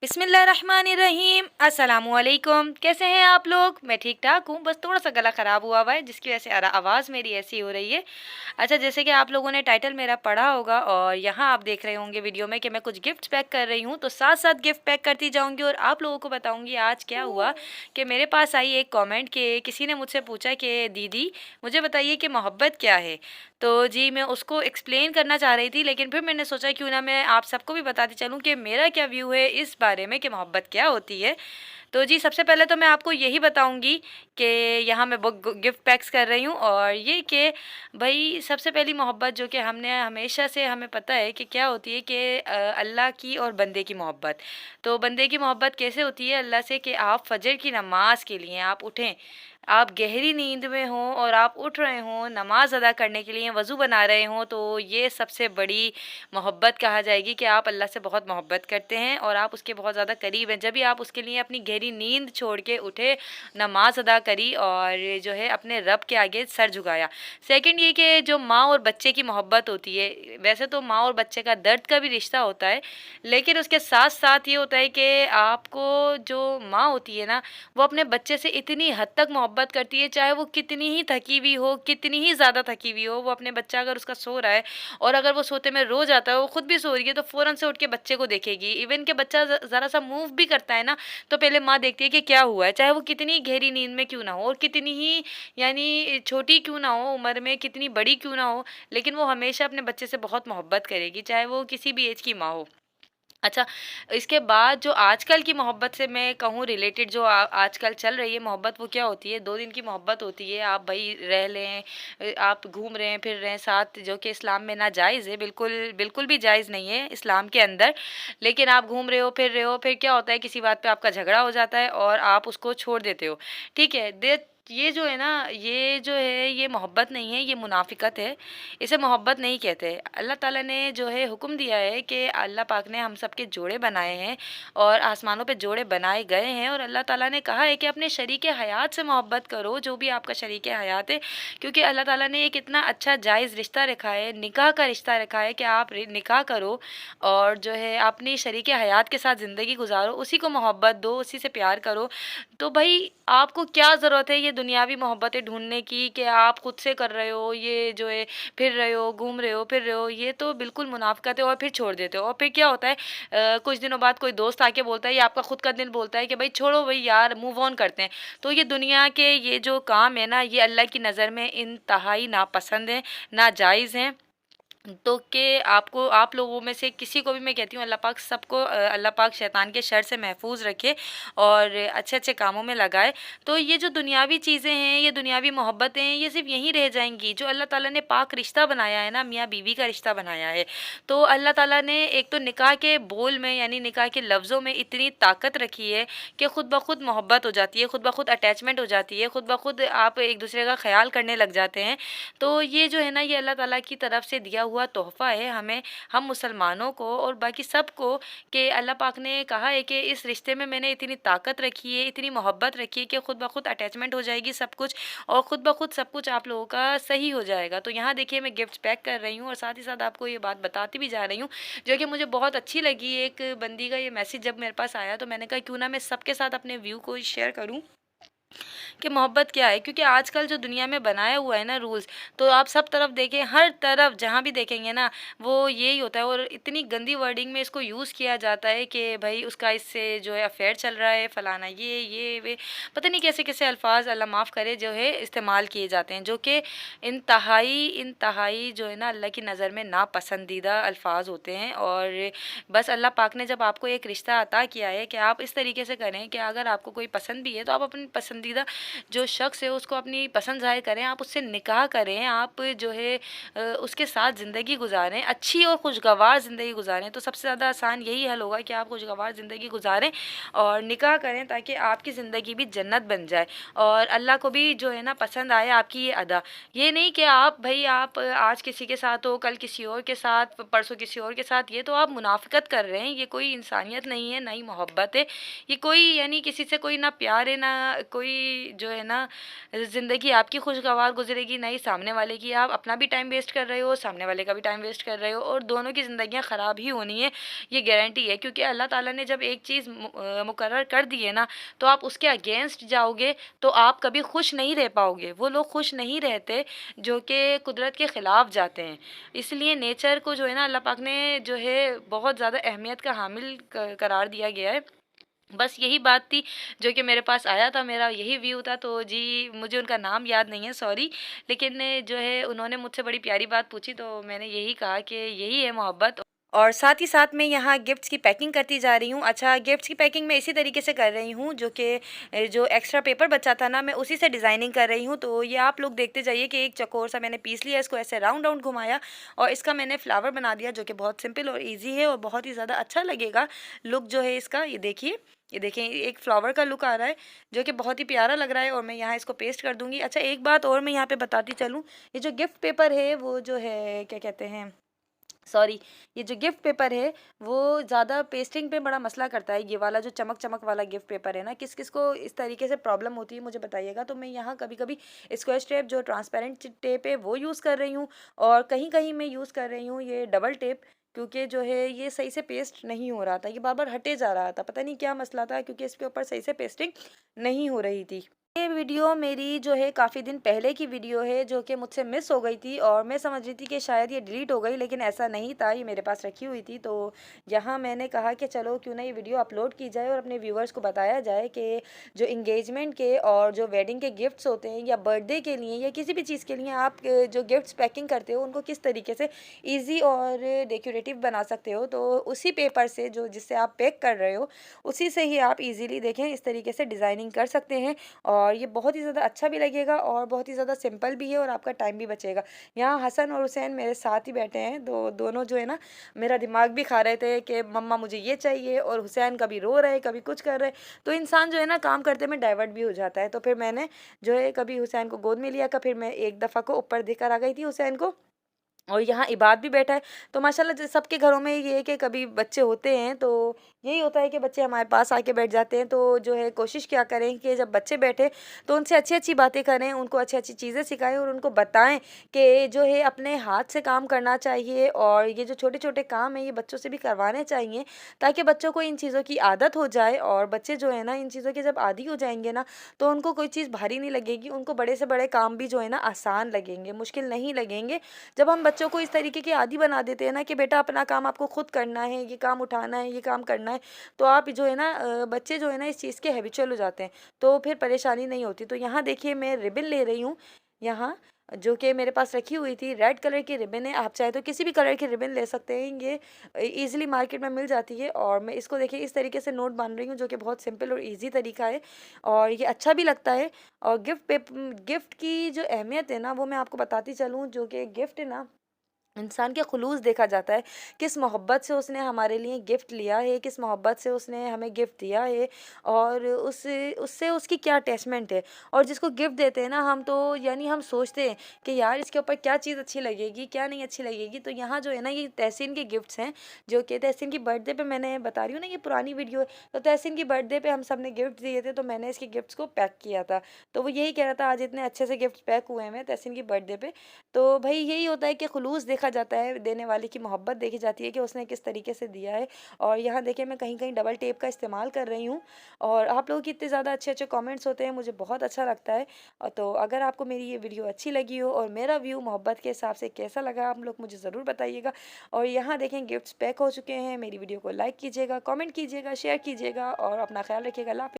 बिस्मिल्लाहिर्रहमानिर्रहीम। अस्सलामुअलैकुम। कैसे हैं आप लोग? मैं ठीक ठाक हूँ, बस थोड़ा सा गला ख़राब हुआ है जिसकी वजह से आवाज़ मेरी ऐसी हो रही है। अच्छा, जैसे कि आप लोगों ने टाइटल मेरा पढ़ा होगा और यहाँ आप देख रहे होंगे वीडियो में कि मैं कुछ गिफ्ट्स पैक कर रही हूँ, तो साथ साथ गिफ्ट पैक करती जाऊँगी और आप लोगों को बताऊँगी आज क्या हुआ। कि मेरे पास आई एक कमेंट कि किसी ने मुझसे पूछा कि दीदी मुझे बताइए कि मोहब्बत क्या है। तो जी मैं उसको एक्सप्लेन करना चाह रही थी, लेकिन फिर मैंने सोचा क्यों ना मैं आप सबको भी बताती चलूँ कि मेरा क्या व्यू है इस बारे में कि मोहब्बत क्या होती है। तो जी सबसे पहले तो मैं आपको यही बताऊंगी कि यहाँ मैं बुक गिफ्ट पैक्स कर रही हूँ और ये कि भाई सबसे पहली मोहब्बत जो कि हमने हमेशा से हमें पता है कि क्या होती है कि अल्लाह की और बंदे की मोहब्बत। तो बंदे की मोहब्बत कैसे होती है अल्लाह से कि आप फजर की नमाज के लिए आप उठें, आप गहरी नींद में हों और आप उठ रहे हों नमाज अदा करने के लिए, वज़ू बना रहे हों, तो ये सबसे बड़ी मोहब्बत कहा जाएगी कि आप अल्लाह से बहुत मोहब्बत करते हैं और आप उसके बहुत ज़्यादा करीब हैं। जब भी आप उसके लिए अपनी गहरी नींद छोड़ के उठे, नमाज अदा करी और जो है अपने रब के आगे सर झुकाया। सेकंड ये कि जो माँ और बच्चे की मोहब्बत होती है, वैसे तो माँ और बच्चे का दर्द का भी रिश्ता होता है, लेकिन उसके साथ साथ ये होता है कि आपको जो माँ होती है ना, वो अपने बच्चे से इतनी हद तक मोहब्बत करती है, चाहे वो कितनी ही थकी हुई हो, कितनी ही ज़्यादा थकी हुई हो, वो अपने बच्चा अगर उसका सो रहा है और अगर वो सोते में रो जाता है, वो खुद भी सो रही है, तो फ़ौरन से उठ के बच्चे को देखेगी। इवन के बच्चा ज़रा सा मूव भी करता है ना, तो पहले माँ देखती है कि क्या हुआ है, चाहे वो कितनी गहरी नींद में क्यों ना हो और कितनी ही यानी छोटी क्यों ना हो उम्र में, कितनी बड़ी क्यों ना हो, लेकिन वो हमेशा अपने बच्चे से बहुत मोहब्बत करेगी, चाहे वो किसी भी एज की माँ हो। अच्छा, इसके बाद जो आजकल की मोहब्बत से मैं कहूँ रिलेटेड जो आजकल चल रही है मोहब्बत, वो क्या होती है, 2 दिन की मोहब्बत होती है। आप भई रह लें, आप घूम रहे हैं, फिर रहे हैं साथ, जो कि इस्लाम में नाजायज़ है, बिल्कुल, बिल्कुल भी जायज़ नहीं है इस्लाम के अंदर। लेकिन आप घूम रहे हो, फिर क्या होता है किसी बात पे आपका झगड़ा हो जाता है और आप उसको छोड़ देते हो। ठीक है? ये जो है ना, ये जो है ये मोहब्बत नहीं है, ये मुनाफ़िकत है। इसे मोहब्बत नहीं कहते। अल्लाह ताला ने जो है हुक्म दिया है कि अल्लाह पाक ने हम सबके जोड़े बनाए हैं और आसमानों पे जोड़े बनाए गए हैं और अल्लाह ताला ने कहा है कि अपने शरीके हयात से मोहब्बत करो, जो भी आपका शरीके हयात है, क्योंकि अल्लाह ताला ने एक इतना अच्छा जायज़ रिश्ता रखा है, निकाह का रिश्ता रखा है कि आप निकाह करो और जो है अपनी शरीके हयात के साथ ज़िंदगी गुजारो, उसी को मोहब्बत दो, उसी से प्यार करो। तो भाई आपको क्या ज़रूरत है ये दुनियावी मोहब्बतें ढूंढने की कि आप खुद से कर रहे हो, ये जो है फिर रहे हो, घूम रहे हो, फिर रहे हो, ये तो बिल्कुल मुनाफ़िक़त है और फिर छोड़ देते हो और फिर क्या होता है, कुछ दिनों बाद कोई दोस्त आके बोलता है या आपका खुद का दिल बोलता है कि भाई छोड़ो भाई यार, मूव ऑन करते हैं। तो ये दुनिया के ये जो काम है ना, ये अल्लाह की नज़र में इंतहाई नापसंद है, नाजायज़ हैं। तो कि आपको, आप लोगों में से किसी को भी मैं कहती हूँ अल्लाह पाक सबको अल्लाह पाक शैतान के शर से महफूज रखे और अच्छे अच्छे कामों में लगाए। तो ये जो दुनियावी चीज़ें हैं, ये दुनियावी मोहब्बतें हैं, ये सिर्फ यहीं रह जाएंगी। जो अल्लाह ताला ने पाक रिश्ता बनाया है ना, मियाँ बीवी का रिश्ता बनाया है, तो अल्लाह ताला ने एक तो निकाह के बोल में यानी निकाह के लफ्ज़ों में इतनी ताकत रखी है कि खुद ब खुद मोहब्बत हो जाती है, खुद ब खुद अटैचमेंट हो जाती है, खुद ब खुद आप एक दूसरे का ख्याल करने लग जाते हैं। तो ये जो है ना, ये अल्लाह ताला की तरफ से दिया हुआ तोहफ़ा है हमें, हम मुसलमानों को और बाकी सबको, कि अल्लाह पाक ने कहा है कि इस रिश्ते में मैंने इतनी ताकत रखी है, इतनी मोहब्बत रखी है कि खुद ब खुद अटैचमेंट हो जाएगी सब कुछ और खुद ब खुद सब कुछ आप लोगों का सही हो जाएगा। तो यहाँ देखिए मैं गिफ्ट्स पैक कर रही हूँ और साथ ही साथ आपको ये बात बताती भी जा रही हूँ, जो कि मुझे बहुत अच्छी लगी। एक बंदी का ये मैसेज जब मेरे पास आया तो मैंने कहा क्यों ना मैं सबके साथ अपने व्यू को शेयर करूँ कि मोहब्बत क्या है। क्योंकि आजकल जो दुनिया में बनाया हुआ है ना रूल्स, तो आप सब तरफ देखें, हर तरफ जहाँ भी देखेंगे ना, वो यही होता है और इतनी गंदी वर्डिंग में इसको यूज़ किया जाता है कि भाई उसका इससे जो है अफेयर चल रहा है, फलाना ये वे, पता नहीं कैसे कैसे अल्फाज, अल्लाह माफ़ करे, जो है इस्तेमाल किए जाते हैं, जो कि इंतहाई इंतहाई जो है ना अल्लाह की नज़र में नापसंदीदा अल्फाज होते हैं। और बस अल्लाह पाक ने जब आपको एक रिश्ता अता किया है कि आप इस तरीके से करें कि अगर आपको कोई पसंद भी है तो आप अपनी पसंदीदा जो शख्स है उसको अपनी पसंद ज़ाहिर करें, आप उससे निकाह करें, आप जो है उसके साथ ज़िंदगी गुजारें, अच्छी और खुशगवार ज़िंदगी गुजारें। तो सबसे ज़्यादा आसान यही हल होगा कि आप खुशगवार ज़िंदगी गुजारें और निकाह करें, ताकि आपकी ज़िंदगी भी जन्नत बन जाए और अल्लाह को भी जो है ना पसंद आए आपकी ये अदा। ये नहीं कि आप भाई आप आज किसी के साथ हो, कल किसी और के साथ, परसों किसी और के साथ, ये तो आप मुनाफिकत कर रहे हैं। ये कोई इंसानियत नहीं है, ना ही मोहब्बत है, ये कोई यानी किसी से कोई ना प्यार है, ना कोई ही जो है ना ज़िंदगी आपकी खुशगवार गुजरेगी, नहीं सामने वाले की। आप अपना भी टाइम वेस्ट कर रहे हो, सामने वाले का भी टाइम वेस्ट कर रहे हो, और दोनों की ज़िंदगियाँ ख़राब ही होनी है, ये गारंटी है। क्योंकि अल्लाह ताला ने जब एक चीज़ मुकर्रर कर दी है ना, तो आप उसके अगेंस्ट जाओगे तो आप कभी खुश नहीं रह पाओगे। वो लोग खुश नहीं रहते जो कि कुदरत के ख़िलाफ़ जाते हैं। इसलिए नेचर को जो है ना अल्लाह पाक ने जो है बहुत ज़्यादा अहमियत का हामिल करार दिया गया है। बस यही बात थी जो कि मेरे पास आया था, मेरा यही व्यू था। तो जी, मुझे उनका नाम याद नहीं है, सॉरी। लेकिन जो है उन्होंने मुझसे बड़ी प्यारी बात पूछी, तो मैंने यही कहा कि यही है मोहब्बत। और साथ ही साथ मैं यहाँ गिफ्ट्स की पैकिंग करती जा रही हूँ। अच्छा, गिफ्ट्स की पैकिंग मैं इसी तरीके से कर रही हूँ जो कि जो एक्स्ट्रा पेपर बचा था ना, मैं उसी से डिज़ाइनिंग कर रही हूँ। तो ये आप लोग देखते जाइए कि एक चकोर सा मैंने पीस लिया, इसको ऐसे राउंड राउंड घुमाया और इसका मैंने फ्लावर बना दिया, जो कि बहुत सिंपल और ईजी है और बहुत ही ज़्यादा अच्छा लगेगा लुक जो है इसका। ये देखिए, ये देखें, एक फ्लावर का लुक आ रहा है जो कि बहुत ही प्यारा लग रहा है। और मैं यहाँ इसको पेस्ट कर दूंगी। अच्छा, एक बात और मैं यहाँ पे बताती चलूँ, ये जो गिफ्ट पेपर है वो जो है क्या कहते हैं, सॉरी, ये जो गिफ्ट पेपर है वो ज़्यादा पेस्टिंग पे बड़ा मसला करता है। ये वाला जो चमक चमक वाला गिफ्ट पेपर है ना, किस किस को इस तरीके से प्रॉब्लम होती है मुझे बताइएगा। तो मैं यहाँ कभी कभी स्क्वैच टेप जो ट्रांसपेरेंट टेप है वो यूज़ कर रही हूँ, और कहीं कहीं मैं यूज़ कर रही हूँ ये डबल टेप। क्योंकि जो है ये सही से पेस्ट नहीं हो रहा था, ये बार बार हटे जा रहा था, पता नहीं क्या मसला था, क्योंकि इसके ऊपर सही से पेस्टिंग नहीं हो रही थी। ये वीडियो मेरी जो है काफ़ी दिन पहले की वीडियो है जो कि मुझसे मिस हो गई थी, और मैं समझ रही थी कि शायद ये डिलीट हो गई, लेकिन ऐसा नहीं था, ये मेरे पास रखी हुई थी। तो यहाँ मैंने कहा कि चलो क्यों ना ये वीडियो अपलोड की जाए और अपने व्यूवर्स को बताया जाए कि जो इंगेजमेंट के और जो वेडिंग के गिफ्ट्स होते हैं, या बर्थडे के लिए या किसी भी चीज़ के लिए आप जो गिफ्ट्स पैकिंग करते हो उनको किस तरीके से ईजी और डेकोरेटिव बना सकते हो। तो उसी पेपर से जो जिससे आप पैक कर रहे हो, उसी से ही आप इजीली देखें इस तरीके से डिज़ाइनिंग कर सकते हैं, और ये बहुत ही ज़्यादा अच्छा भी लगेगा और बहुत ही ज़्यादा सिंपल भी है, और आपका टाइम भी बचेगा। यहाँ हसन और हुसैन मेरे साथ ही बैठे हैं, दोनों जो है ना मेरा दिमाग भी खा रहे थे कि मम्मा मुझे ये चाहिए, और हुसैन कभी रो रहे कभी कुछ कर रहे। तो इंसान जो है ना काम करते में डाइवर्ट भी हो जाता है। तो फिर मैंने जो है कभी हुसैन को गोद में लिया, फिर मैं एक दफ़ा को ऊपर देकर आ गई थी हुसैन को, और यहाँ इबाद भी बैठा है। तो माशाल्लाह सबके घरों में ये है कि कभी बच्चे होते हैं तो यही होता है कि बच्चे हमारे पास आके बैठ जाते हैं। तो जो है कोशिश क्या करें कि जब बच्चे बैठे तो उनसे अच्छी अच्छी बातें करें, उनको अच्छी अच्छी चीज़ें सिखाएं, और उनको बताएं कि जो है अपने हाथ से काम करना चाहिए, और ये जो छोटे छोटे काम हैं ये बच्चों से भी करवाने चाहिए, ताकि बच्चों को इन चीज़ों की आदत हो जाए। और बच्चे जो है ना इन चीज़ों के जब आदी हो जाएंगे ना, तो उनको कोई चीज़ भारी नहीं लगेगी, उनको बड़े से बड़े काम भी जो है ना आसान लगेंगे, मुश्किल नहीं लगेंगे। जब हम बच्चों को इस तरीके की आदी बना देते हैं ना कि बेटा अपना काम आपको खुद करना है, ये काम उठाना है, ये काम करना है, तो आप जो है ना बच्चे जो है ना इस चीज़ के हैबिचुअल हो जाते हैं, तो फिर परेशानी नहीं होती। तो यहाँ देखिए मैं रिबन ले रही हूँ, यहाँ जो कि मेरे पास रखी हुई थी, रेड कलर की रिबन है। आप चाहे तो किसी भी कलर की रिबन ले सकते हैं, ये ईजिली मार्केट में मिल जाती है। और मैं इसको देखिए इस तरीके से नोट बांध रही हूँ, जो कि बहुत सिंपल और ईजी तरीका है, और ये अच्छा भी लगता है। और गिफ्ट की जो अहमियत है ना वो मैं आपको बताती चलूँ, जो कि गिफ्ट है ना इंसान के खुलूस देखा जाता है, किस मोहब्बत से उसने हमारे लिए गिफ्ट लिया है, किस मोहब्बत से उसने हमें गिफ्ट दिया है, और उससे उसकी क्या अटैचमेंट है। और जिसको गिफ्ट देते हैं ना हम, तो यानी हम सोचते हैं कि यार इसके ऊपर क्या चीज़ अच्छी लगेगी, क्या नहीं अच्छी लगेगी। तो यहाँ जो है ना ये तहसीन के गिफ्ट्स हैं, जो कि तहसीन की बर्थडे पे मैंने बता रही हूँ ना, ये पुरानी वीडियो है। तो तहसीन की बर्थडे पे हम सब ने गिफ्ट दिए थे, तो मैंने इसके गिफ्ट्स को पैक किया था। तो वो यही कह रहा था आज इतने अच्छे से गिफ्ट पैक हुए हैं तहसीन की बर्थडे पे। तो भाई यही होता है कि खुलूस देखा जाता है, देने वाले की मोहब्बत देखी जाती है कि उसने किस तरीके से दिया है। और यहाँ देखिए मैं कहीं कहीं डबल टेप का इस्तेमाल कर रही हूँ, और आप लोगों की इतने ज़्यादा अच्छे अच्छे कमेंट्स होते हैं, मुझे बहुत अच्छा लगता है। तो अगर आपको मेरी ये वीडियो अच्छी लगी हो और मेरा व्यू मोहब्बत के हिसाब से कैसा लगा, आप लोग मुझे ज़रूर बताइएगा। और यहाँ देखें गिफ्ट्स पैक हो चुके हैं। मेरी वीडियो को लाइक कीजिएगा, कॉमेंट कीजिएगा, शेयर कीजिएगा, और अपना ख्याल रखिएगा। अल्लाह हाफ़िज़।